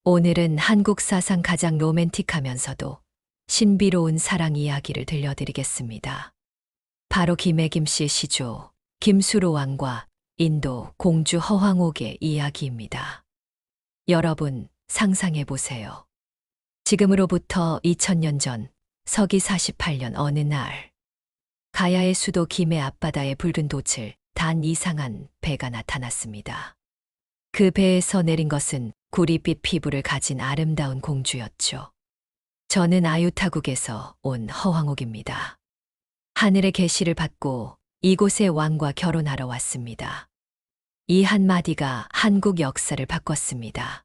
오늘은 한국 사상 가장 로맨틱하면서도 신비로운 사랑 이야기를 들려드리겠습니다. 바로 김혜김 씨의 시조, 김수로 왕과 인도 공주 허황옥의 이야기입니다. 여러분, 상상해 보세요. 지금으로부터 2000년 전, 서기 48년 어느 날, 가야의 수도 김해 앞바다에 붉은 돛을 단 이상한 배가 나타났습니다. 그 배에서 내린 것은 구릿빛 피부를 가진 아름다운 공주였죠. 저는 아유타국에서 온 허황옥입니다. 하늘의 계시를 받고 이곳의 왕과 결혼하러 왔습니다. 이 한마디가 한국 역사를 바꿨습니다.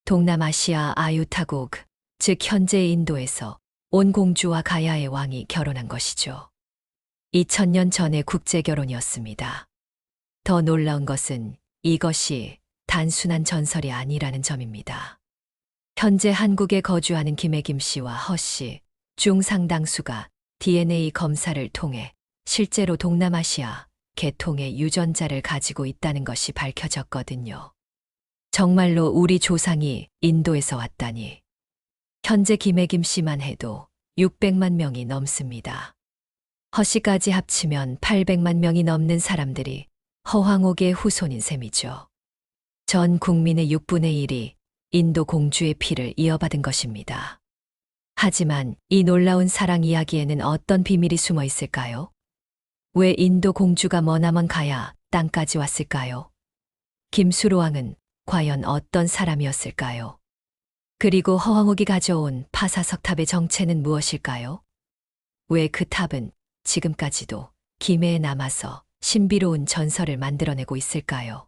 동남아시아 아유타국, 즉 현재 인도에서 온 공주와 가야의 왕이 결혼한 것이죠. 2000년 전의 국제결혼이었습니다. 더 놀라운 것은 이것이 단순한 전설이 아니라는 점입니다. 현재 한국에 거주하는 김혜김 씨와 허 씨 중 상당수가 DNA 검사를 통해 실제로 동남아시아 계통의 유전자를 가지고 있다는 것이 밝혀졌거든요. 정말로 우리 조상이 인도에서 왔다니. 현재 김혜김 씨만 해도 600만 명이 넘습니다. 허 씨까지 합치면 800만 명이 넘는 사람들이 허황옥의 후손인 셈이죠. 전 국민의 6분의 1이 인도 공주의 피를 이어받은 것입니다. 하지만 이 놀라운 사랑 이야기에는 어떤 비밀이 숨어 있을까요? 왜 인도 공주가 머나먼 가야 땅까지 왔을까요? 김수로 왕은 과연 어떤 사람이었을까요? 그리고 허황옥이 가져온 파사석탑의 정체는 무엇일까요? 왜 그 탑은 지금까지도 김해에 남아서 신비로운 전설을 만들어내고 있을까요?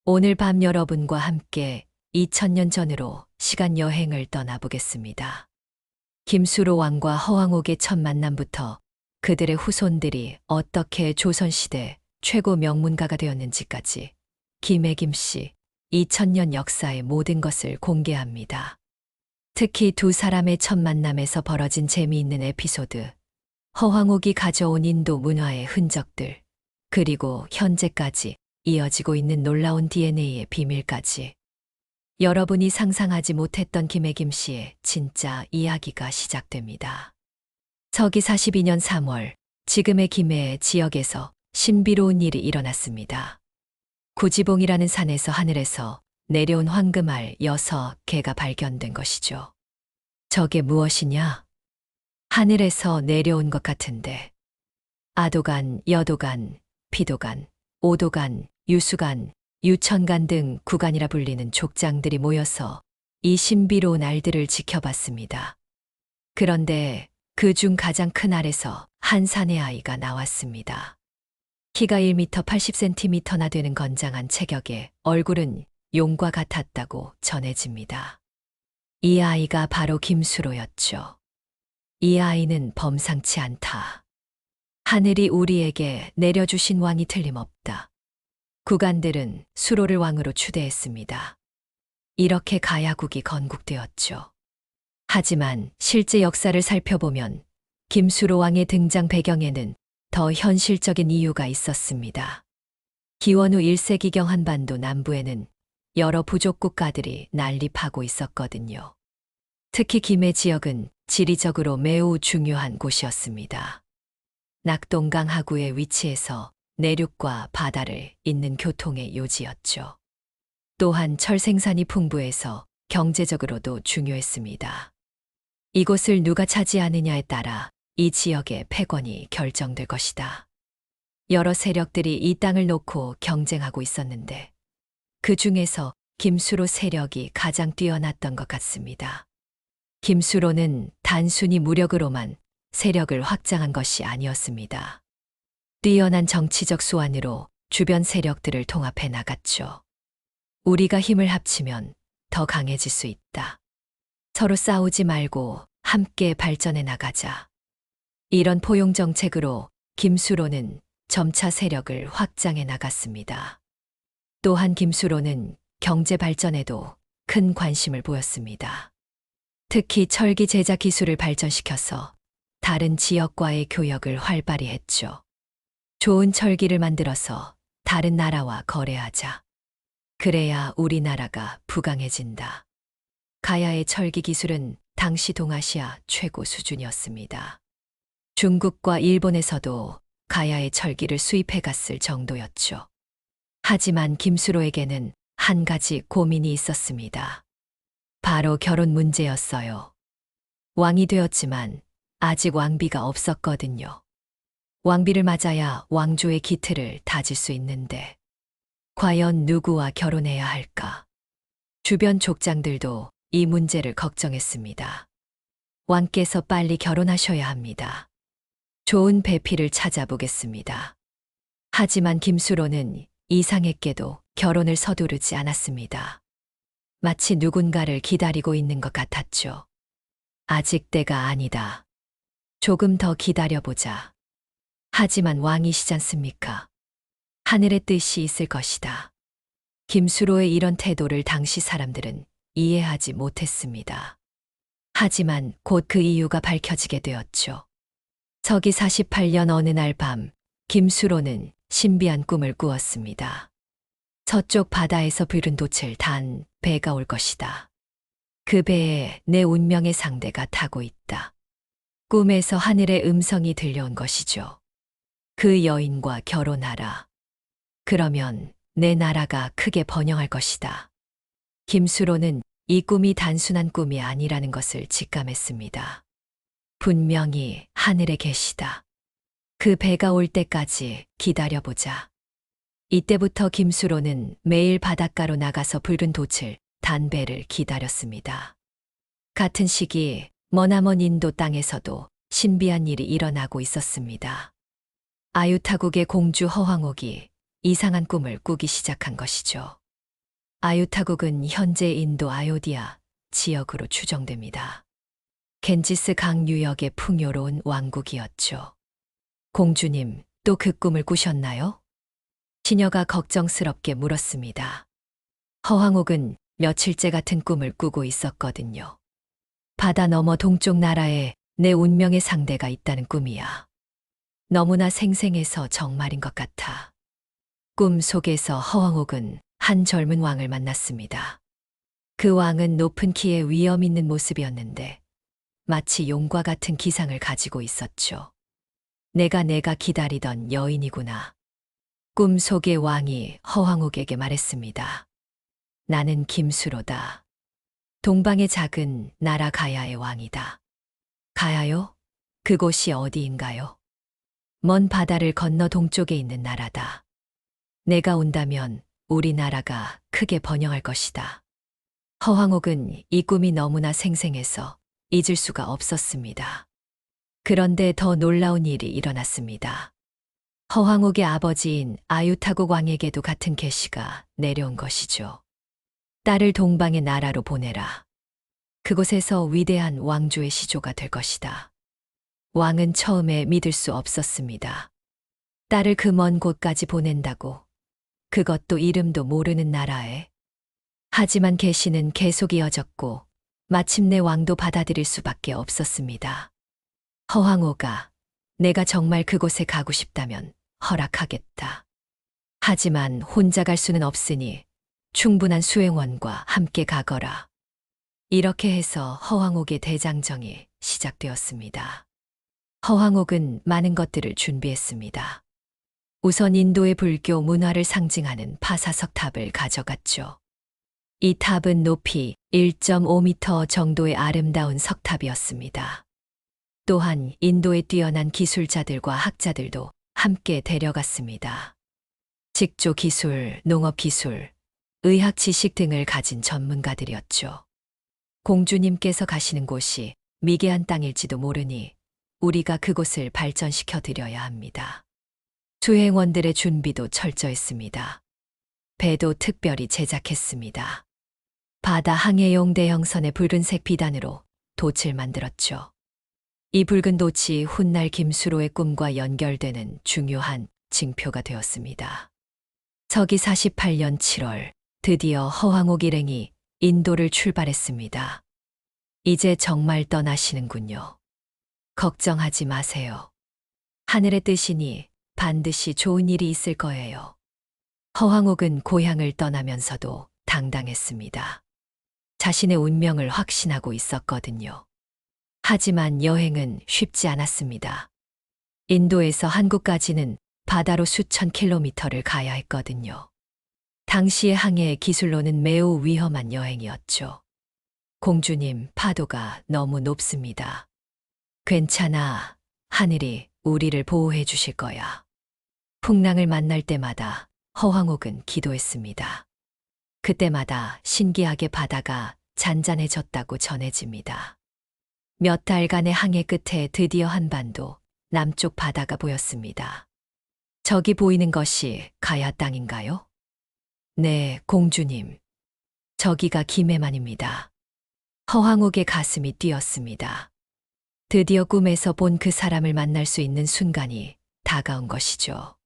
오늘 밤 여러분과 함께 2000년 전으로 시간 여행을 떠나보겠습니다. 김수로 왕과 허황옥의 첫 만남부터 그들의 후손들이 어떻게 조선시대 최고 명문가가 되었는지까지 김혜김 씨 2000년 역사의 모든 것을 공개합니다. 특히 두 사람의 첫 만남에서 벌어진 재미있는 에피소드, 허황옥이 가져온 인도 문화의 흔적들, 그리고 현재까지 이어지고 있는 놀라운 DNA의 비밀까지 여러분이 상상하지 못했던 김혜김 씨의 진짜 이야기가 시작됩니다. 서기 42년 3월, 지금의 김해 지역에서 신비로운 일이 일어났습니다. 구지봉이라는 산에서 하늘에서 내려온 황금알 6개가 발견된 것이죠. 저게 무엇이냐? 하늘에서 내려온 것 같은데. 아도간, 여도간, 피도간, 오도간, 유수간, 유천간 등 구간이라 불리는 족장들이 모여서 이 신비로운 알들을 지켜봤습니다. 그런데 그 중 가장 큰 알에서 한 사내 아이가 나왔습니다. 키가 1m 80cm나 되는 건장한 체격에 얼굴은 용과 같았다고 전해집니다. 이 아이가 바로 김수로였죠. 이 아이는 범상치 않다. 하늘이 우리에게 내려주신 왕이 틀림없다. 구간들은 수로를 왕으로 추대했습니다. 이렇게 가야국이 건국되었죠. 하지만 실제 역사를 살펴보면 김수로 왕의 등장 배경에는 더 현실적인 이유가 있었습니다. 기원후 1세기경 한반도 남부에는 여러 부족 국가들이 난립하고 있었거든요. 특히 김해 지역은 지리적으로 매우 중요한 곳이었습니다. 낙동강 하구의 위치해서 내륙과 바다를 잇는 교통의 요지였죠. 또한 철 생산이 풍부해서 경제적으로도 중요했습니다. 이곳을 누가 차지하느냐에 따라 이 지역의 패권이 결정될 것이다. 여러 세력들이 이 땅을 놓고 경쟁하고 있었는데 그 중에서 김수로 세력이 가장 뛰어났던 것 같습니다. 김수로는 단순히 무력으로만 세력을 확장한 것이 아니었습니다. 뛰어난 정치적 수완으로 주변 세력들을 통합해 나갔죠. 우리가 힘을 합치면 더 강해질 수 있다. 서로 싸우지 말고 함께 발전해 나가자. 이런 포용 정책으로 김수로는 점차 세력을 확장해 나갔습니다. 또한 김수로는 경제 발전에도 큰 관심을 보였습니다. 특히 철기 제작 기술을 발전시켜서 다른 지역과의 교역을 활발히 했죠. 좋은 철기를 만들어서 다른 나라와 거래하자. 그래야 우리나라가 부강해진다. 가야의 철기 기술은 당시 동아시아 최고 수준이었습니다. 중국과 일본에서도 가야의 철기를 수입해 갔을 정도였죠. 하지만 김수로에게는 한 가지 고민이 있었습니다. 바로 결혼 문제였어요. 왕이 되었지만 아직 왕비가 없었거든요. 왕비를 맞아야 왕조의 기틀을 다질 수 있는데 과연 누구와 결혼해야 할까? 주변 족장들도 이 문제를 걱정했습니다. 왕께서 빨리 결혼하셔야 합니다. 좋은 배필을 찾아보겠습니다. 하지만 김수로는 이상했게도 결혼을 서두르지 않았습니다. 마치 누군가를 기다리고 있는 것 같았죠. 아직 때가 아니다. 조금 더 기다려보자. 하지만 왕이시잖습니까? 하늘의 뜻이 있을 것이다. 김수로의 이런 태도를 당시 사람들은 이해하지 못했습니다. 하지만 곧 그 이유가 밝혀지게 되었죠. 서기 48년 어느 날 밤, 김수로는 신비한 꿈을 꾸었습니다. 서쪽 바다에서 붉은 돛을 단 배가 올 것이다. 그 배에 내 운명의 상대가 타고 있다. 꿈에서 하늘의 음성이 들려온 것이죠. 그 여인과 결혼하라. 그러면 내 나라가 크게 번영할 것이다. 김수로는 이 꿈이 단순한 꿈이 아니라는 것을 직감했습니다. 분명히 하늘에 계시다. 그 배가 올 때까지 기다려보자. 이때부터 김수로는 매일 바닷가로 나가서 붉은 돛을 단 배를 기다렸습니다. 같은 시기 머나먼 인도 땅에서도 신비한 일이 일어나고 있었습니다. 아유타국의 공주 허황옥이 이상한 꿈을 꾸기 시작한 것이죠. 아유타국은 현재 인도 아요디아 지역으로 추정됩니다. 겐지스 강 유역의 풍요로운 왕국이었죠. 공주님, 또 그 꿈을 꾸셨나요? 시녀가 걱정스럽게 물었습니다. 허황옥은 며칠째 같은 꿈을 꾸고 있었거든요. 바다 너머 동쪽 나라에 내 운명의 상대가 있다는 꿈이야. 너무나 생생해서 정말인 것 같아. 꿈 속에서 허황옥은 한 젊은 왕을 만났습니다. 그 왕은 높은 키에 위엄 있는 모습이었는데 마치 용과 같은 기상을 가지고 있었죠. 내가 기다리던 여인이구나. 꿈 속의 왕이 허황옥에게 말했습니다. 나는 김수로다. 동방의 작은 나라 가야의 왕이다. 가야요? 그곳이 어디인가요? 먼 바다를 건너 동쪽에 있는 나라다. 내가 온다면 우리나라가 크게 번영할 것이다. 허황옥은 이 꿈이 너무나 생생해서 잊을 수가 없었습니다. 그런데 더 놀라운 일이 일어났습니다. 허황옥의 아버지인 아유타국 왕에게도 같은 계시가 내려온 것이죠. 딸을 동방의 나라로 보내라. 그곳에서 위대한 왕조의 시조가 될 것이다. 왕은 처음에 믿을 수 없었습니다. 딸을 그 먼 곳까지 보낸다고. 그것도 이름도 모르는 나라에. 하지만 계시는 계속 이어졌고 마침내 왕도 받아들일 수밖에 없었습니다. 허황옥아, 내가 정말 그곳에 가고 싶다면 허락하겠다. 하지만 혼자 갈 수는 없으니 충분한 수행원과 함께 가거라. 이렇게 해서 허황옥의 대장정이 시작되었습니다. 허황옥은 많은 것들을 준비했습니다. 우선 인도의 불교 문화를 상징하는 파사석탑을 가져갔죠. 이 탑은 높이 1.5m 정도의 아름다운 석탑이었습니다. 또한 인도의 뛰어난 기술자들과 학자들도 함께 데려갔습니다. 직조 기술, 농업 기술, 의학 지식 등을 가진 전문가들이었죠. 공주님께서 가시는 곳이 미개한 땅일지도 모르니 우리가 그곳을 발전시켜 드려야 합니다. 수행원들의 준비도 철저했습니다. 배도 특별히 제작했습니다. 바다 항해용 대형선의 붉은색 비단으로 돛을 만들었죠. 이 붉은 돛이 훗날 김수로의 꿈과 연결되는 중요한 징표가 되었습니다. 서기 48년 7월, 드디어 허황옥 일행이 인도를 출발했습니다. 이제 정말 떠나시는군요. 걱정하지 마세요. 하늘의 뜻이니 반드시 좋은 일이 있을 거예요. 허황옥은 고향을 떠나면서도 당당했습니다. 자신의 운명을 확신하고 있었거든요. 하지만 여행은 쉽지 않았습니다. 인도에서 한국까지는 바다로 수천 킬로미터를 가야 했거든요. 당시의 항해 기술로는 매우 위험한 여행이었죠. 공주님, 파도가 너무 높습니다. 괜찮아. 하늘이 우리를 보호해 주실 거야. 풍랑을 만날 때마다 허황옥은 기도했습니다. 그때마다 신기하게 바다가 잔잔해졌다고 전해집니다. 몇 달간의 항해 끝에 드디어 한반도 남쪽 바다가 보였습니다. 저기 보이는 것이 가야 땅인가요? 네, 공주님. 저기가 김해만입니다. 허황옥의 가슴이 뛰었습니다. 드디어 꿈에서 본 그 사람을 만날 수 있는 순간이 다가온 것이죠.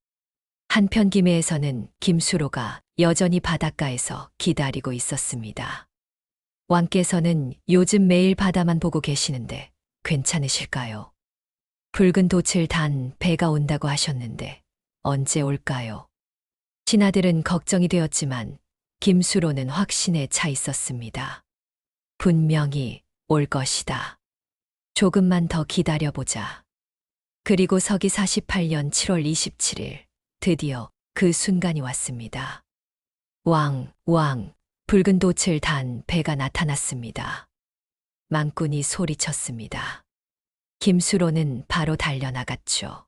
한편 김해에서는 김수로가 여전히 바닷가에서 기다리고 있었습니다. 왕께서는 요즘 매일 바다만 보고 계시는데 괜찮으실까요? 붉은 돛을 단 배가 온다고 하셨는데 언제 올까요? 신하들은 걱정이 되었지만 김수로는 확신에 차 있었습니다. 분명히 올 것이다. 조금만 더 기다려보자. 그리고 서기 48년 7월 27일, 드디어 그 순간이 왔습니다. 왕, 붉은 돛을 단 배가 나타났습니다. 망군이 소리쳤습니다. 김수로는 바로 달려나갔죠.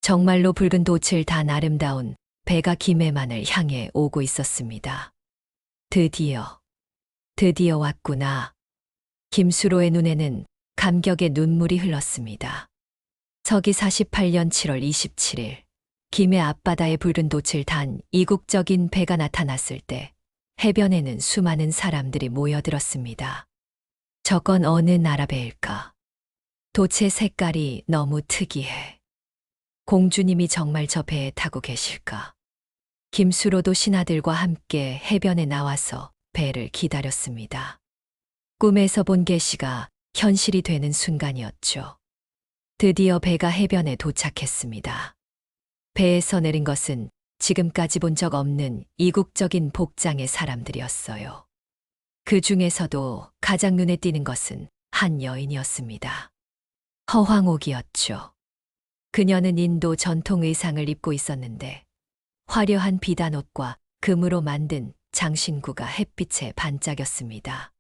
정말로 붉은 돛을 단 아름다운 배가 김해만을 향해 오고 있었습니다. 드디어 왔구나. 김수로의 눈에는 감격의 눈물이 흘렀습니다. 서기 48년 7월 27일, 김해 앞바다에 붉은 돛을 단 이국적인 배가 나타났을 때 해변에는 수많은 사람들이 모여들었습니다. 저건 어느 나라 배일까? 돛의 색깔이 너무 특이해. 공주님이 정말 저 배에 타고 계실까? 김수로도 신하들과 함께 해변에 나와서 배를 기다렸습니다. 꿈에서 본 계시가 현실이 되는 순간이었죠. 드디어 배가 해변에 도착했습니다. 배에서 내린 것은 지금까지 본 적 없는 이국적인 복장의 사람들이었어요. 그 중에서도 가장 눈에 띄는 것은 한 여인이었습니다. 허황옥이었죠. 그녀는 인도 전통 의상을 입고 있었는데 화려한 비단옷과 금으로 만든 장신구가 햇빛에 반짝였습니다.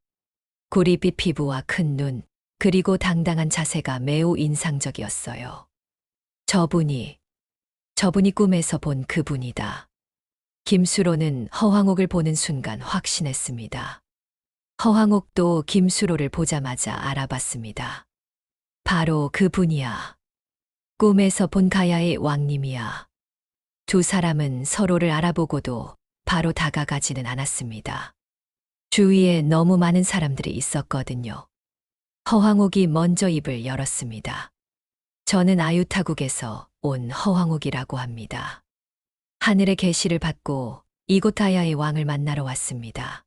구릿빛 피부와 큰 눈, 그리고 당당한 자세가 매우 인상적이었어요. 저분이 꿈에서 본 그분이다. 김수로는 허황옥을 보는 순간 확신했습니다. 허황옥도 김수로를 보자마자 알아봤습니다. 바로 그분이야. 꿈에서 본 가야의 왕님이야. 두 사람은 서로를 알아보고도 바로 다가가지는 않았습니다. 주위에 너무 많은 사람들이 있었거든요. 허황옥이 먼저 입을 열었습니다. 저는 아유타국에서 온 허황옥이라고 합니다. 하늘의 계시를 받고 이곳 아야의 왕을 만나러 왔습니다.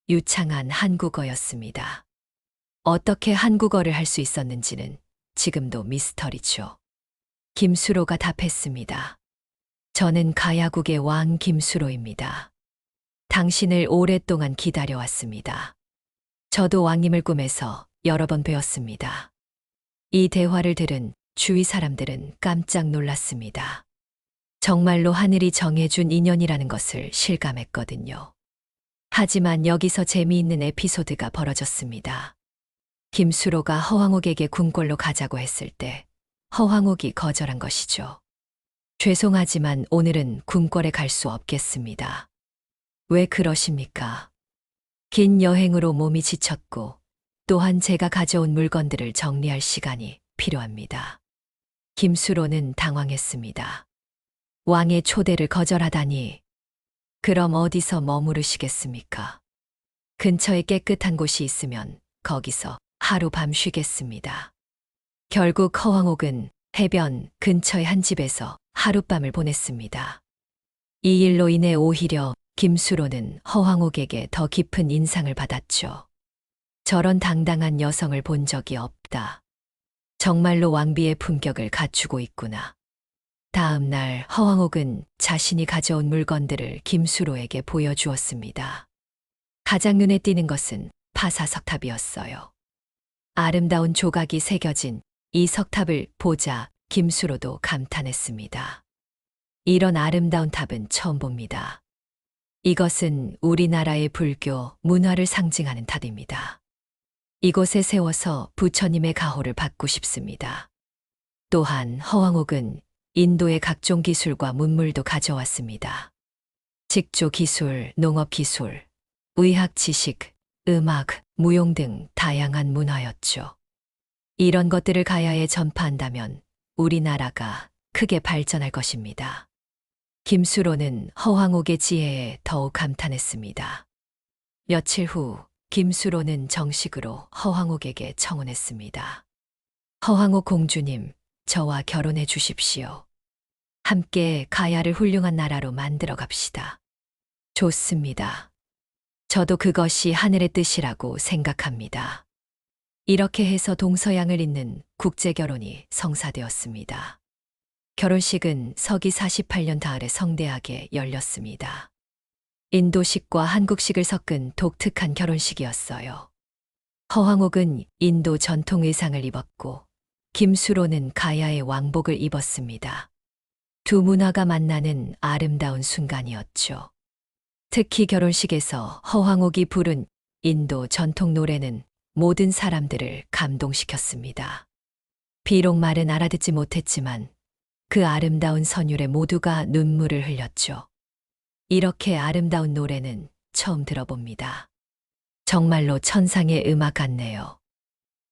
유창한 한국어였습니다. 어떻게 한국어를 할 수 있었는지는 지금도 미스터리죠. 김수로가 답했습니다. 저는 가야국의 왕 김수로입니다. 당신을 오랫동안 기다려왔습니다. 저도 왕님을 꿈에서 여러 번 뵈었습니다. 이 대화를 들은 주위 사람들은 깜짝 놀랐습니다. 정말로 하늘이 정해준 인연이라는 것을 실감했거든요. 하지만 여기서 재미있는 에피소드가 벌어졌습니다. 김수로가 허황옥에게 궁궐로 가자고 했을 때 허황옥이 거절한 것이죠. 죄송하지만 오늘은 궁궐에 갈 수 없겠습니다. 왜 그러십니까? 긴 여행으로 몸이 지쳤고 또한 제가 가져온 물건들을 정리할 시간이 필요합니다. 김수로는 당황했습니다. 왕의 초대를 거절하다니. 그럼 어디서 머무르시겠습니까? 근처에 깨끗한 곳이 있으면 거기서 하룻밤 쉬겠습니다. 결국 허황옥은 해변 근처의 한 집에서 하룻밤을 보냈습니다. 이 일로 인해 오히려 김수로는 허황옥에게 더 깊은 인상을 받았죠. 저런 당당한 여성을 본 적이 없다. 정말로 왕비의 품격을 갖추고 있구나. 다음 날 허황옥은 자신이 가져온 물건들을 김수로에게 보여주었습니다. 가장 눈에 띄는 것은 파사 석탑이었어요. 아름다운 조각이 새겨진 이 석탑을 보자 김수로도 감탄했습니다. 이런 아름다운 탑은 처음 봅니다. 이것은 우리나라의 불교 문화를 상징하는 탑입니다. 이곳에 세워서 부처님의 가호를 받고 싶습니다. 또한 허황옥은 인도의 각종 기술과 문물도 가져왔습니다. 직조 기술, 농업 기술, 의학 지식, 음악, 무용 등 다양한 문화였죠. 이런 것들을 가야에 전파한다면 우리나라가 크게 발전할 것입니다. 김수로는 허황옥의 지혜에 더욱 감탄했습니다. 며칠 후 김수로는 정식으로 허황옥에게 청혼했습니다. 허황옥 공주님, 저와 결혼해 주십시오. 함께 가야를 훌륭한 나라로 만들어 갑시다. 좋습니다. 저도 그것이 하늘의 뜻이라고 생각합니다. 이렇게 해서 동서양을 잇는 국제결혼이 성사되었습니다. 결혼식은 서기 48년 가을에 성대하게 열렸습니다. 인도식과 한국식을 섞은 독특한 결혼식이었어요. 허황옥은 인도 전통 의상을 입었고 김수로는 가야의 왕복을 입었습니다. 두 문화가 만나는 아름다운 순간이었죠. 특히 결혼식에서 허황옥이 부른 인도 전통 노래는 모든 사람들을 감동시켰습니다. 비록 말은 알아듣지 못했지만 그 아름다운 선율에 모두가 눈물을 흘렸죠. 이렇게 아름다운 노래는 처음 들어봅니다. 정말로 천상의 음악 같네요.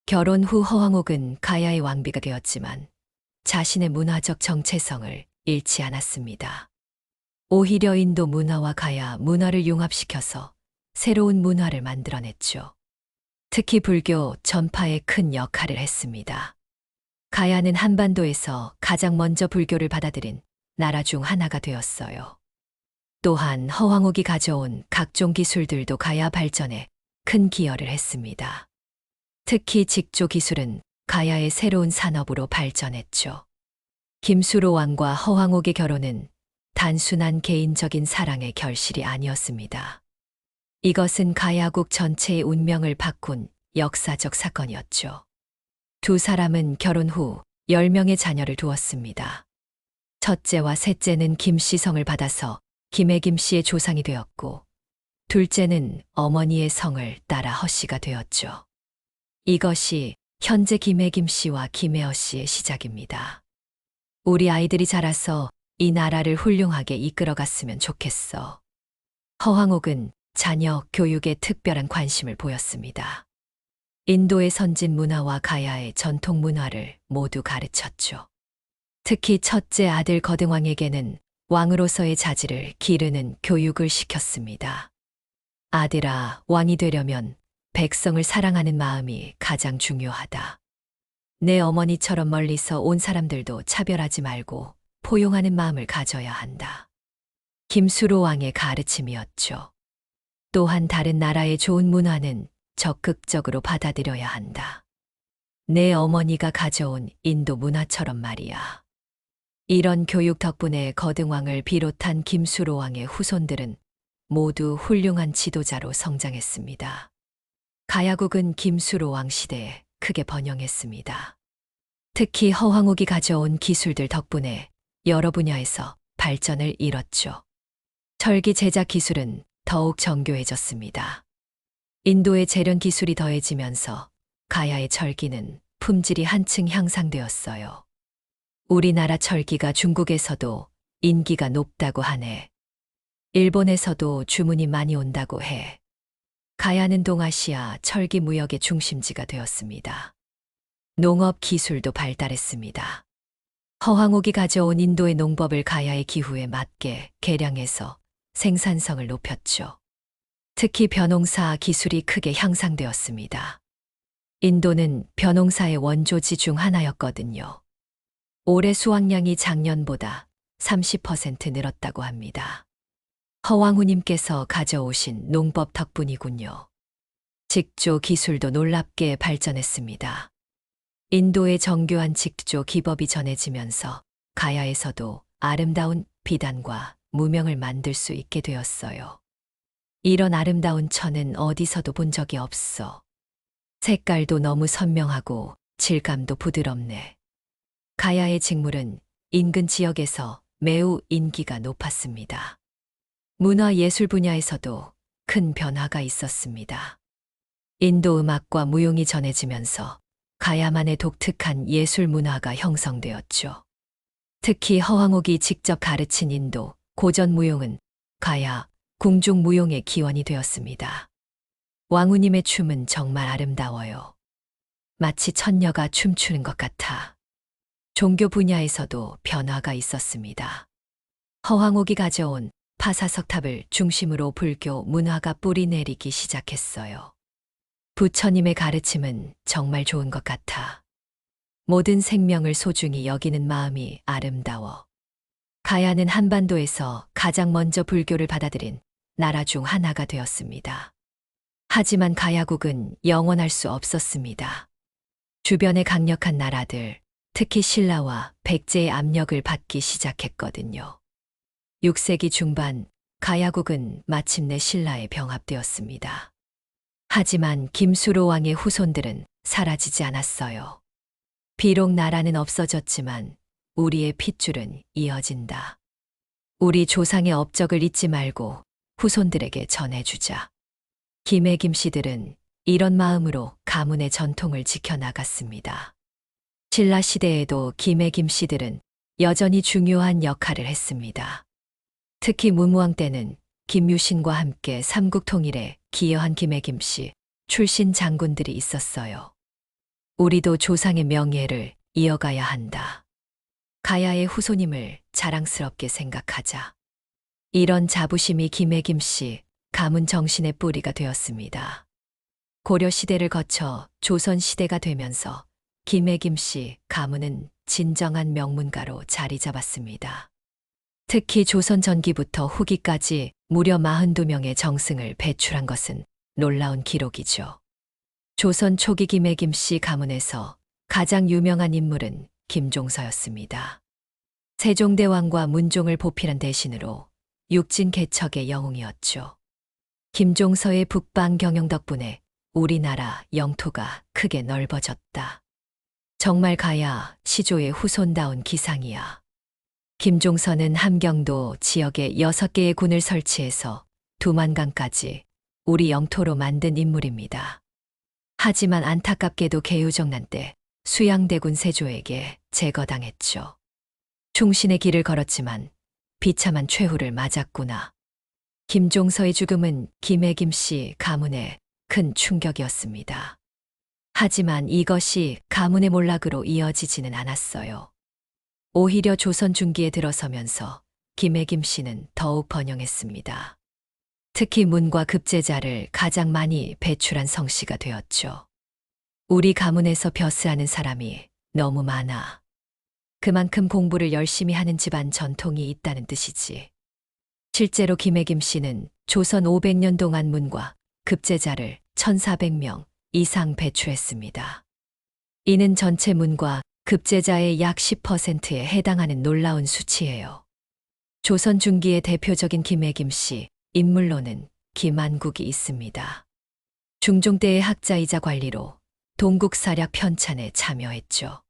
결혼 후 허황옥은 가야의 왕비가 되었지만 자신의 문화적 정체성을 잃지 않았습니다. 오히려 인도 문화와 가야 문화를 융합시켜서 새로운 문화를 만들어냈죠. 특히 불교 전파에 큰 역할을 했습니다. 가야는 한반도에서 가장 먼저 불교를 받아들인 나라 중 하나가 되었어요. 또한 허황옥이 가져온 각종 기술들도 가야 발전에 큰 기여를 했습니다. 특히 직조 기술은 가야의 새로운 산업으로 발전했죠. 김수로 왕과 허황옥의 결혼은 단순한 개인적인 사랑의 결실이 아니었습니다. 이것은 가야국 전체의 운명을 바꾼 역사적 사건이었죠. 두 사람은 결혼 후 10명의 자녀를 두었습니다. 첫째와 셋째는 김씨성을 받아서 김해김 씨의 조상이 되었고, 둘째는 어머니의 성을 따라 허씨가 되었죠. 이것이 현재 김해김 씨와 김혜허 씨의 시작입니다. 우리 아이들이 자라서 이 나라를 훌륭하게 이끌어갔으면 좋겠어. 허황옥은 자녀 교육에 특별한 관심을 보였습니다. 인도의 선진 문화와 가야의 전통 문화를 모두 가르쳤죠. 특히 첫째 아들 거등왕에게는 왕으로서의 자질을 기르는 교육을 시켰습니다. 아들아, 왕이 되려면 백성을 사랑하는 마음이 가장 중요하다. 내 어머니처럼 멀리서 온 사람들도 차별하지 말고 포용하는 마음을 가져야 한다. 김수로 왕의 가르침이었죠. 또한 다른 나라의 좋은 문화는 적극적으로 받아들여야 한다. 내 어머니가 가져온 인도 문화처럼 말이야. 이런 교육 덕분에 거등왕을 비롯한 김수로 왕의 후손들은 모두 훌륭한 지도자로 성장했습니다. 가야국은 김수로 왕 시대에 크게 번영했습니다. 특히 허황옥이 가져온 기술들 덕분에 여러 분야에서 발전을 이뤘죠. 철기 제작 기술은 더욱 정교해졌습니다. 인도의 재련 기술이 더해지면서 가야의 철기는 품질이 한층 향상되었어요. 우리나라 철기가 중국에서도 인기가 높다고 하네. 일본에서도 주문이 많이 온다고 해. 가야는 동아시아 철기 무역의 중심지가 되었습니다. 농업 기술도 발달했습니다. 허황옥이 가져온 인도의 농법을 가야의 기후에 맞게 개량해서 생산성을 높였죠. 특히 벼농사 기술이 크게 향상되었습니다. 인도는 벼농사의 원조지 중 하나였거든요. 올해 수확량이 작년보다 30% 늘었다고 합니다. 허황후님께서 가져오신 농법 덕분이군요. 직조 기술도 놀랍게 발전했습니다. 인도의 정교한 직조 기법이 전해지면서 가야에서도 아름다운 비단과 무명을 만들 수 있게 되었어요. 이런 아름다운 천은 어디서도 본 적이 없어. 색깔도 너무 선명하고 질감도 부드럽네. 가야의 직물은 인근 지역에서 매우 인기가 높았습니다. 문화 예술 분야에서도 큰 변화가 있었습니다. 인도 음악과 무용이 전해지면서 가야만의 독특한 예술 문화가 형성되었죠. 특히 허황옥이 직접 가르친 인도 고전 무용은 가야 궁중 무용의 기원이 되었습니다. 왕후님의 춤은 정말 아름다워요. 마치 천녀가 춤추는 것 같아. 종교 분야에서도 변화가 있었습니다. 허황옥이 가져온 파사석탑을 중심으로 불교 문화가 뿌리 내리기 시작했어요. 부처님의 가르침은 정말 좋은 것 같아. 모든 생명을 소중히 여기는 마음이 아름다워. 가야는 한반도에서 가장 먼저 불교를 받아들인 나라 중 하나가 되었습니다. 하지만 가야국은 영원할 수 없었습니다. 주변의 강력한 나라들, 특히 신라와 백제의 압력을 받기 시작했거든요. 6세기 중반 가야국은 마침내 신라에 병합되었습니다. 하지만 김수로 왕의 후손들은 사라지지 않았어요. 비록 나라는 없어졌지만 우리의 핏줄은 이어진다. 우리 조상의 업적을 잊지 말고 후손들에게 전해주자. 김해 김씨들은 이런 마음으로 가문의 전통을 지켜나갔습니다. 신라 시대에도 김해 김씨들은 여전히 중요한 역할을 했습니다. 특히 문무왕 때는 김유신과 함께 삼국 통일에 기여한 김해 김씨 출신 장군들이 있었어요. 우리도 조상의 명예를 이어가야 한다. 가야의 후손임을 자랑스럽게 생각하자. 이런 자부심이 김해 김씨 가문 정신의 뿌리가 되었습니다. 고려 시대를 거쳐 조선 시대가 되면서 김해 김씨 가문은 진정한 명문가로 자리 잡았습니다. 특히 조선 전기부터 후기까지 무려 42명의 정승을 배출한 것은 놀라운 기록이죠. 조선 초기 김해 김씨 가문에서 가장 유명한 인물은 김종서였습니다. 세종대왕과 문종을 보필한 대신으로 육진 개척의 영웅이었죠. 김종서의 북방 경영 덕분에 우리나라 영토가 크게 넓어졌다. 정말 가야 시조의 후손다운 기상이야. 김종서는 함경도 지역에 6개의 군을 설치해서 두만강까지 우리 영토로 만든 인물입니다. 하지만 안타깝게도 개유정난 때 수양대군 세조에게 제거당했죠. 충신의 길을 걸었지만 비참한 최후를 맞았구나. 김종서의 죽음은 김해 김씨 가문에 큰 충격이었습니다. 하지만 이것이 가문의 몰락으로 이어지지는 않았어요. 오히려 조선 중기에 들어서면서 김해 김씨는 더욱 번영했습니다. 특히 문과 급제자를 가장 많이 배출한 성씨가 되었죠. 우리 가문에서 벼슬하는 사람이 너무 많아. 그만큼 공부를 열심히 하는 집안 전통이 있다는 뜻이지. 실제로 김해 김씨는 조선 500년 동안 문과 급제자를 1,400명 이상 배출했습니다. 이는 전체 문과 급제자의 약 10%에 해당하는 놀라운 수치예요. 조선 중기의 대표적인 김해 김씨 인물로는 김안국이 있습니다. 중종 때의 학자이자 관리로 동국사략 편찬에 참여했죠.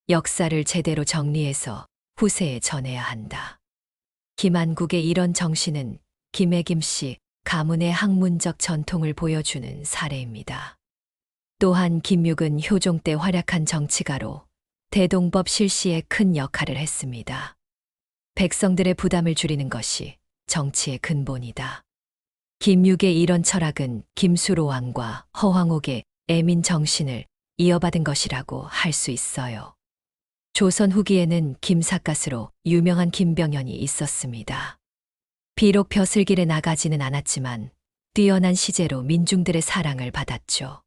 역사를 제대로 정리해서 후세에 전해야 한다. 김안국의 이런 정신은 김해 김씨 가문의 학문적 전통을 보여주는 사례입니다. 또한 김육은 효종 때 활약한 정치가로 대동법 실시에 큰 역할을 했습니다. 백성들의 부담을 줄이는 것이 정치의 근본이다. 김육의 이런 철학은 김수로 왕과 허황옥의 애민 정신을 이어받은 것이라고 할 수 있어요. 조선 후기에는 김삿갓으로 유명한 김병연이 있었습니다. 비록 벼슬길에 나가지는 않았지만 뛰어난 시제로 민중들의 사랑을 받았죠.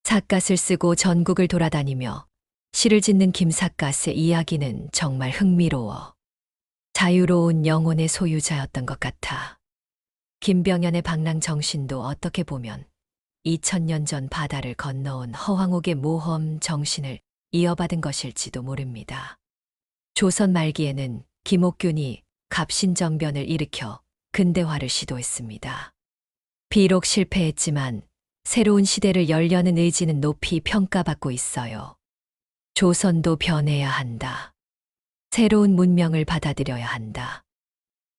삿갓을 쓰고 전국을 돌아다니며 시를 짓는 김삿갓의 이야기는 정말 흥미로워. 자유로운 영혼의 소유자였던 것 같아. 김병연의 방랑 정신도 어떻게 보면 2000년 전 바다를 건너온 허황옥의 모험 정신을 이어받은 것일지도 모릅니다. 조선 말기에는 김옥균이 갑신정변을 일으켜 근대화를 시도했습니다. 비록 실패했지만 새로운 시대를 열려는 의지는 높이 평가받고 있어요. 조선도 변해야 한다. 새로운 문명을 받아들여야 한다.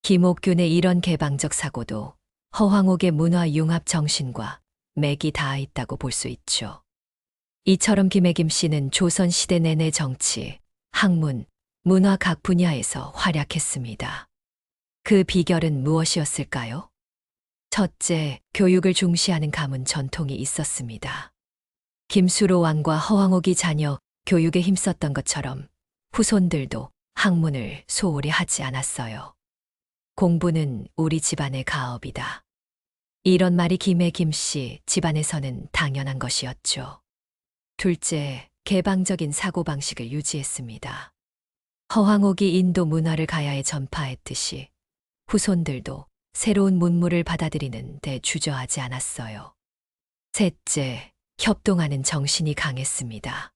김옥균의 이런 개방적 사고도 허황옥의 문화 융합 정신과 맥이 닿아 있다고 볼 수 있죠. 이처럼 김혜김 씨는 조선시대 내내 정치, 학문, 문화 각 분야에서 활약했습니다. 그 비결은 무엇이었을까요? 첫째, 교육을 중시하는 가문 전통이 있었습니다. 김수로 왕과 허황옥이 자녀 교육에 힘썼던 것처럼 후손들도 학문을 소홀히 하지 않았어요. 공부는 우리 집안의 가업이다. 이런 말이 김혜김 씨 집안에서는 당연한 것이었죠. 둘째, 개방적인 사고방식을 유지했습니다. 허황옥이 인도 문화를 가야에 전파했듯이 후손들도 새로운 문물을 받아들이는 데 주저하지 않았어요. 셋째, 협동하는 정신이 강했습니다.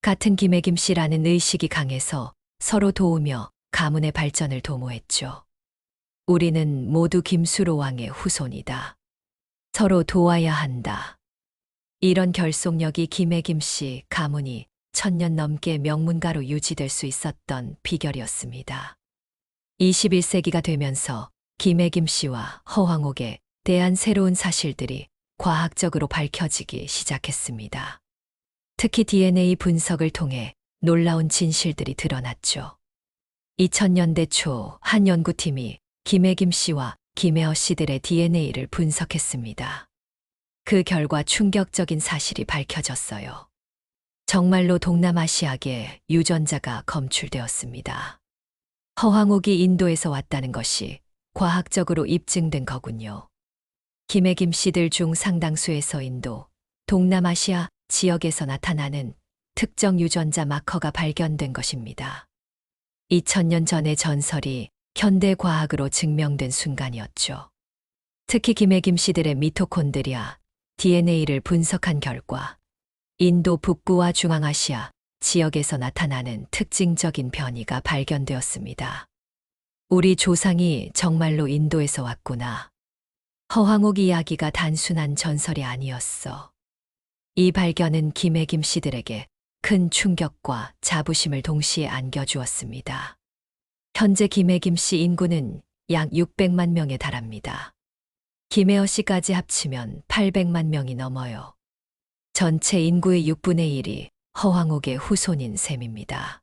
같은 김혜김 씨라는 의식이 강해서 서로 도우며 가문의 발전을 도모했죠. 우리는 모두 김수로 왕의 후손이다. 서로 도와야 한다. 이런 결속력이 김혜김 씨 가문이 1000년 넘게 명문가로 유지될 수 있었던 비결이었습니다. 21세기가 되면서 김혜김 씨와 허황옥에 대한 새로운 사실들이 과학적으로 밝혀지기 시작했습니다. 특히 DNA 분석을 통해 놀라운 진실들이 드러났죠. 2000년대 초 한 연구팀이 김혜김 씨와 김혜어 씨들의 DNA를 분석했습니다. 그 결과 충격적인 사실이 밝혀졌어요. 정말로 동남아시아계 유전자가 검출되었습니다. 허황옥이 인도에서 왔다는 것이 과학적으로 입증된 거군요. 김혜김 씨들 중 상당수에서 인도, 동남아시아 지역에서 나타나는 특정 유전자 마커가 발견된 것입니다. 2000년 전의 전설이 현대 과학으로 증명된 순간이었죠. 특히 김혜김 씨들의 미토콘드리아, DNA를 분석한 결과 인도 북부와 중앙아시아 지역에서 나타나는 특징적인 변이가 발견되었습니다. 우리 조상이 정말로 인도에서 왔구나. 허황옥 이야기가 단순한 전설이 아니었어. 이 발견은 김혜김 씨들에게 큰 충격과 자부심을 동시에 안겨주었습니다. 현재 김혜김 씨 인구는 약 600만 명에 달합니다. 김혜어 씨까지 합치면 800만 명이 넘어요. 전체 인구의 6분의 1이 허황옥의 후손인 셈입니다.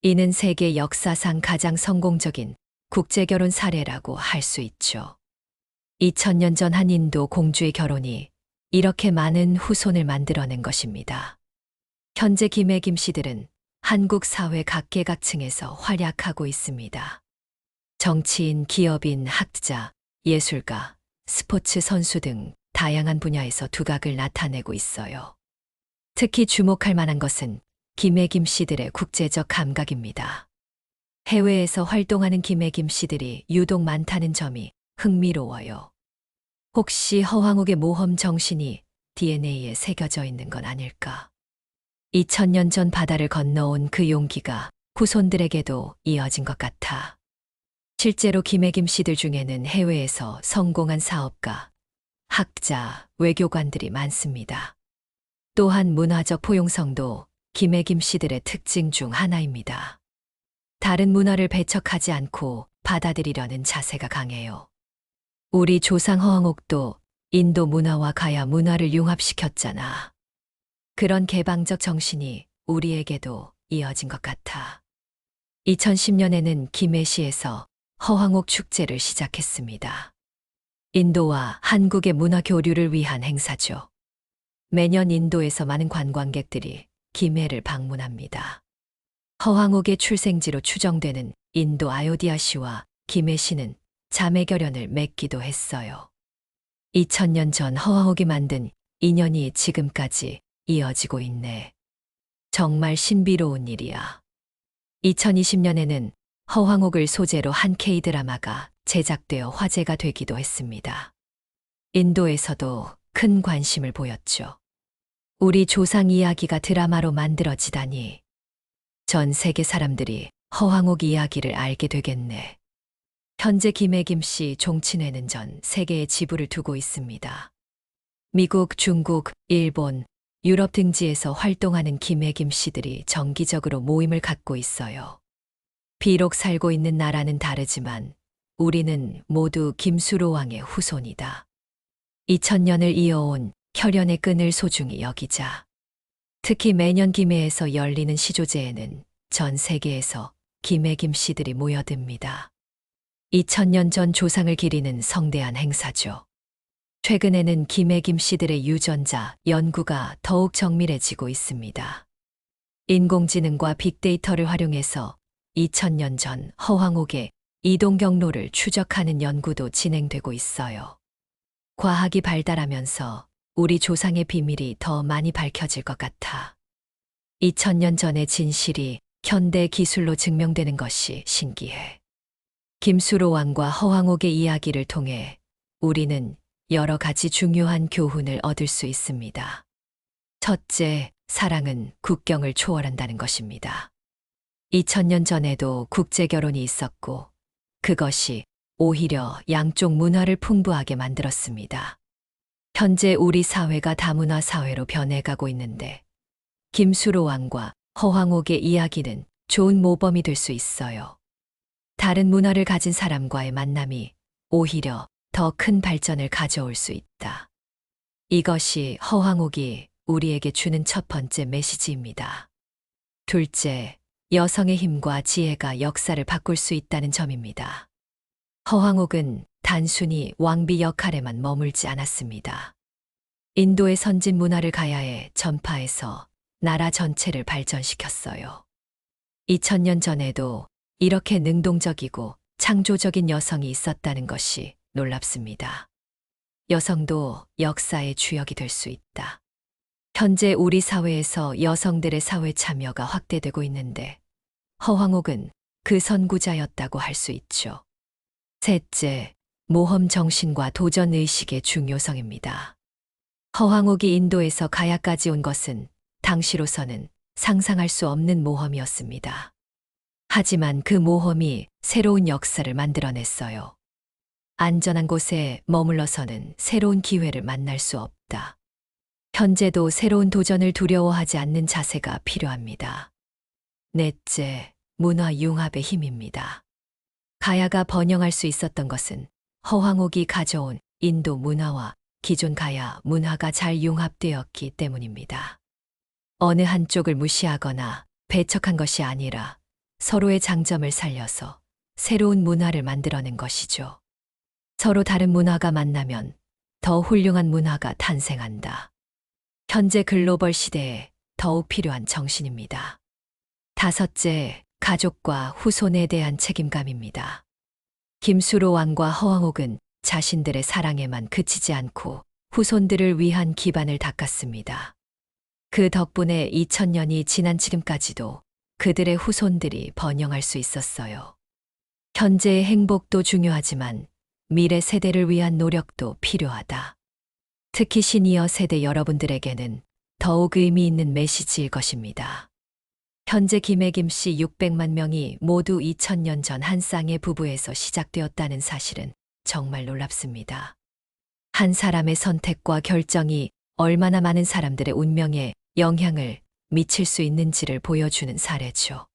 이는 세계 역사상 가장 성공적인 국제결혼 사례라고 할 수 있죠. 2000년 전 한 인도 공주의 결혼이 이렇게 많은 후손을 만들어낸 것입니다. 현재 김혜김 씨들은 한국 사회 각계각층에서 활약하고 있습니다. 정치인, 기업인, 학자, 예술가, 스포츠 선수 등 다양한 분야에서 두각을 나타내고 있어요. 특히 주목할 만한 것은 김혜김 씨들의 국제적 감각입니다. 해외에서 활동하는 김혜김 씨들이 유독 많다는 점이 흥미로워요. 혹시 허황옥의 모험 정신이 DNA에 새겨져 있는 건 아닐까? 2000년 전 바다를 건너온 그 용기가 후손들에게도 이어진 것 같아. 실제로 김혜김 씨들 중에는 해외에서 성공한 사업가, 학자, 외교관들이 많습니다. 또한 문화적 포용성도 김혜김 씨들의 특징 중 하나입니다. 다른 문화를 배척하지 않고 받아들이려는 자세가 강해요. 우리 조상 허황옥도 인도 문화와 가야 문화를 융합시켰잖아. 그런 개방적 정신이 우리에게도 이어진 것 같아. 2010년에는 김해시에서 허황옥 축제를 시작했습니다. 인도와 한국의 문화 교류를 위한 행사죠. 매년 인도에서 많은 관광객들이 김해를 방문합니다. 허황옥의 출생지로 추정되는 인도 아요디아시와 김해시는 자매결연을 맺기도 했어요. 2000년 전 허황옥이 만든 인연이 지금까지 이어지고 있네. 정말 신비로운 일이야. 2020년에는 허황옥을 소재로 한 K드라마가 제작되어 화제가 되기도 했습니다. 인도에서도 큰 관심을 보였죠. 우리 조상 이야기가 드라마로 만들어지다니. 전 세계 사람들이 허황옥 이야기를 알게 되겠네. 현재 김혜김 씨 종친회는 전 세계에 지부를 두고 있습니다. 미국, 중국, 일본, 유럽 등지에서 활동하는 김혜김 씨들이 정기적으로 모임을 갖고 있어요. 비록 살고 있는 나라는 다르지만 우리는 모두 김수로 왕의 후손이다. 2000년을 이어온 혈연의 끈을 소중히 여기자. 특히 매년 김해에서 열리는 시조제에는 전 세계에서 김혜김 씨들이 모여듭니다. 2000년 전 조상을 기리는 성대한 행사죠. 최근에는 김혜김 씨들의 유전자 연구가 더욱 정밀해지고 있습니다. 인공지능과 빅데이터를 활용해서 2000년 전 허황옥의 이동 경로를 추적하는 연구도 진행되고 있어요. 과학이 발달하면서 우리 조상의 비밀이 더 많이 밝혀질 것 같아. 2000년 전의 진실이 현대 기술로 증명되는 것이 신기해. 김수로 왕과 허황옥의 이야기를 통해 우리는 여러 가지 중요한 교훈을 얻을 수 있습니다. 첫째, 사랑은 국경을 초월한다는 것입니다. 2000년 전에도 국제 결혼이 있었고 그것이 오히려 양쪽 문화를 풍부하게 만들었습니다. 현재 우리 사회가 다문화 사회로 변해가고 있는데 김수로 왕과 허황옥의 이야기는 좋은 모범이 될 수 있어요. 다른 문화를 가진 사람과의 만남이 오히려 더 큰 발전을 가져올 수 있다. 이것이 허황옥이 우리에게 주는 첫 번째 메시지입니다. 둘째, 여성의 힘과 지혜가 역사를 바꿀 수 있다는 점입니다. 허황옥은 단순히 왕비 역할에만 머물지 않았습니다. 인도의 선진 문화를 가야에 전파해서 나라 전체를 발전시켰어요. 2000년 전에도 이렇게 능동적이고 창조적인 여성이 있었다는 것이 놀랍습니다. 여성도 역사의 주역이 될 수 있다. 현재 우리 사회에서 여성들의 사회 참여가 확대되고 있는데 허황옥은 그 선구자였다고 할 수 있죠. 셋째, 모험 정신과 도전 의식의 중요성입니다. 허황옥이 인도에서 가야까지 온 것은 당시로서는 상상할 수 없는 모험이었습니다. 하지만 그 모험이 새로운 역사를 만들어냈어요. 안전한 곳에 머물러서는 새로운 기회를 만날 수 없다. 현재도 새로운 도전을 두려워하지 않는 자세가 필요합니다. 넷째, 문화 융합의 힘입니다. 가야가 번영할 수 있었던 것은 허황옥이 가져온 인도 문화와 기존 가야 문화가 잘 융합되었기 때문입니다. 어느 한쪽을 무시하거나 배척한 것이 아니라 서로의 장점을 살려서 새로운 문화를 만들어낸 것이죠. 서로 다른 문화가 만나면 더 훌륭한 문화가 탄생한다. 현재 글로벌 시대에 더욱 필요한 정신입니다. 다섯째, 가족과 후손에 대한 책임감입니다. 김수로 왕과 허황옥은 자신들의 사랑에만 그치지 않고 후손들을 위한 기반을 닦았습니다. 그 덕분에 2000년이 지난 지금까지도 그들의 후손들이 번영할 수 있었어요. 현재의 행복도 중요하지만 미래 세대를 위한 노력도 필요하다. 특히 시니어 세대 여러분들에게는 더욱 의미 있는 메시지일 것입니다. 현재 김혜김 씨 600만 명이 모두 2000년 전 한 쌍의 부부에서 시작되었다는 사실은 정말 놀랍습니다. 한 사람의 선택과 결정이 얼마나 많은 사람들의 운명에 영향을 미칠 수 있는지를 보여주는 사례죠.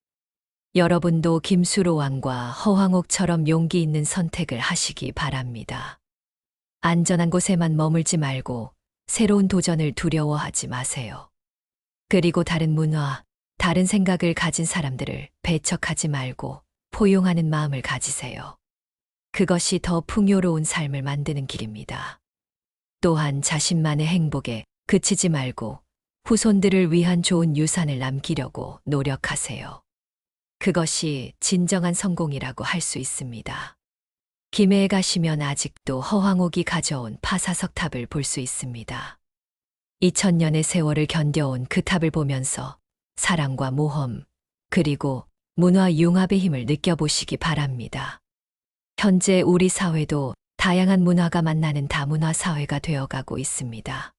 여러분도 김수로 왕과 허황옥처럼 용기 있는 선택을 하시기 바랍니다. 안전한 곳에만 머물지 말고 새로운 도전을 두려워하지 마세요. 그리고 다른 문화, 다른 생각을 가진 사람들을 배척하지 말고 포용하는 마음을 가지세요. 그것이 더 풍요로운 삶을 만드는 길입니다. 또한 자신만의 행복에 그치지 말고 후손들을 위한 좋은 유산을 남기려고 노력하세요. 그것이 진정한 성공이라고 할 수 있습니다. 김해에 가시면 아직도 허황옥이 가져온 파사석 탑을 볼 수 있습니다. 2000년의 세월을 견뎌온 그 탑을 보면서 사랑과 모험, 그리고 문화 융합의 힘을 느껴보시기 바랍니다. 현재 우리 사회도 다양한 문화가 만나는 다문화 사회가 되어가고 있습니다.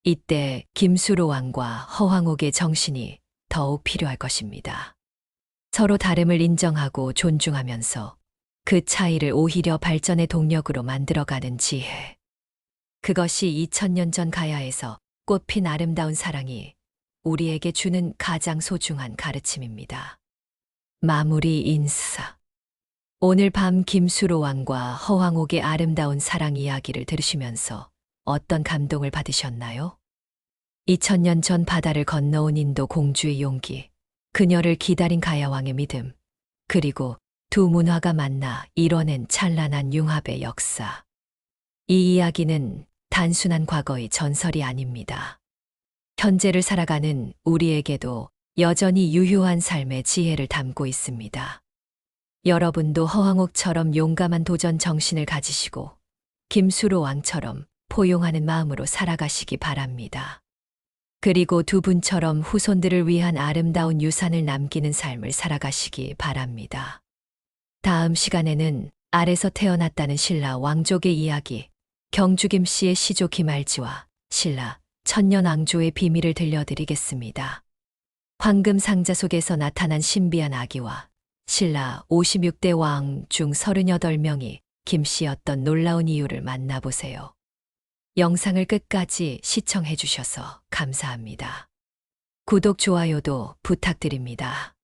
이때 김수로 왕과 허황옥의 정신이 더욱 필요할 것입니다. 서로 다름을 인정하고 존중하면서 그 차이를 오히려 발전의 동력으로 만들어가는 지혜. 그것이 2000년 전 가야에서 꽃핀 아름다운 사랑이 우리에게 주는 가장 소중한 가르침입니다. 마무리 인사. 오늘 밤 김수로 왕과 허황옥의 아름다운 사랑 이야기를 들으시면서 어떤 감동을 받으셨나요? 2000년 전 바다를 건너온 인도 공주의 용기, 그녀를 기다린 가야왕의 믿음, 그리고 두 문화가 만나 이뤄낸 찬란한 융합의 역사. 이 이야기는 단순한 과거의 전설이 아닙니다. 현재를 살아가는 우리에게도 여전히 유효한 삶의 지혜를 담고 있습니다. 여러분도 허황옥처럼 용감한 도전 정신을 가지시고 김수로 왕처럼 포용하는 마음으로 살아가시기 바랍니다. 그리고 두 분처럼 후손들을 위한 아름다운 유산을 남기는 삶을 살아가시기 바랍니다. 다음 시간에는 알에서 태어났다는 신라 왕족의 이야기, 경주 김씨의 시조 김알지와 신라 천년왕조의 비밀을 들려드리겠습니다. 황금 상자 속에서 나타난 신비한 아기와 신라 56대 왕 중 38명이 김씨였던 놀라운 이유를 만나보세요. 영상을 끝까지 시청해 주셔서 감사합니다. 구독, 좋아요도 부탁드립니다.